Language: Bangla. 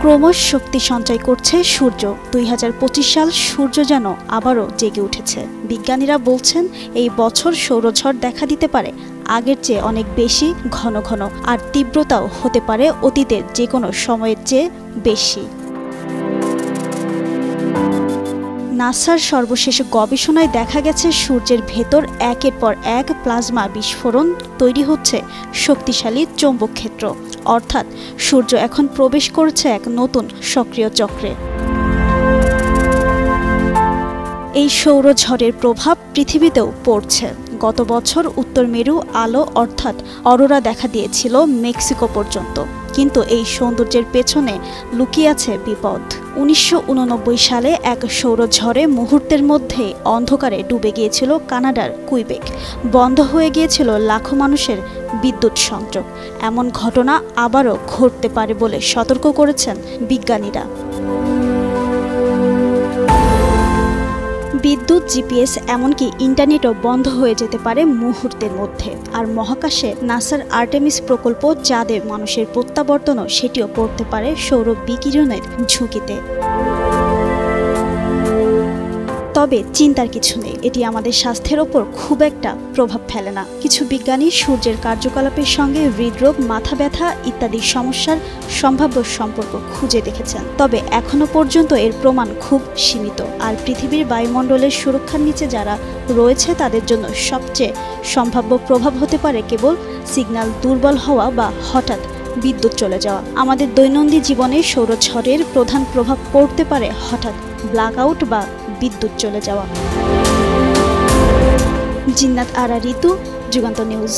ক্রমশ শক্তি সঞ্চয় করছে সূর্য। ২০২৫ সাল সূর্য যেন আবারও জেগে উঠেছে। বিজ্ঞানীরা বলছেন এই বছর সৌরঝড় দেখা দিতে পারে আগের চেয়ে অনেক বেশি ঘন ঘন, আর তীব্রতাও হতে পারে অতীতের যে কোনো সময়ের চেয়ে বেশি। নাসার সর্বশেষ গবেষণায় দেখা গেছে সূর্যের ভেতর একের পর এক প্লাজমা বিস্ফোরণ তৈরি হচ্ছে শক্তিশালী চৌম্বক ক্ষেত্র, অর্থাৎ সূর্য এখন প্রবেশ করছে এক নতুন সক্রিয় চক্রে। এই সৌরঝড়ের প্রভাব পৃথিবীতেও পড়ছে। গত বছর উত্তর মেরু আলো অর্থাৎ অরোরা দেখা দিয়েছিল মেক্সিকো পর্যন্ত, কিন্তু এই সৌন্দর্যের পেছনে লুকিয়ে আছে বিপদ। ১৯৮৯ সালে এক সৌরঝড়ে মুহূর্তের মধ্যে অন্ধকারে ডুবে গিয়েছিল কানাডার কুইবেক। বন্ধ হয়ে গিয়েছিল লাখো মানুষের বিদ্যুৎ সংযোগ। এমন ঘটনা আবারও ঘটতে পারে বলে সতর্ক করেছেন বিজ্ঞানীরা। বিদ্যুৎ, জিপিএস এমনকি ইন্টারনেটও বন্ধ হয়ে যেতে পারে মুহূর্তের মধ্যে। আর মহাকাশে নাসার আর্টেমিস প্রকল্প চাঁদে মানুষের প্রত্যাবর্তনও সেটিও পড়তে পারে সৌর বিকিরণের ঝুঁকিতে। তবে চিন্তার কিছু নেই, এটি আমাদের স্বাস্থ্যের ওপর খুব একটা প্রভাব ফেলে না। কিছু বিজ্ঞানী সূর্যের কার্যকলাপের সঙ্গে হৃদরোগ, মাথা ব্যথা ইত্যাদি সমস্যার সম্ভাব্য সম্পর্ক খুঁজে দেখেছেন, তবে এখনো পর্যন্ত এর প্রমাণ খুব সীমিত। আর পৃথিবীর বায়ুমণ্ডলের সুরক্ষার নিচে যারা রয়েছে তাদের জন্য সবচেয়ে সম্ভাব্য প্রভাব হতে পারে কেবল সিগন্যাল দুর্বল হওয়া বা হঠাৎ বিদ্যুৎ চলে যাওয়া। আমাদের দৈনন্দিন জীবনে সৌরঝড়ের প্রধান প্রভাব পড়তে পারে হঠাৎ ব্ল্যাকআউট বা বিদ্যুৎ চলে যাওয়া। জিন্নাত আরা ঋতু, যুগান্তর নিউজ।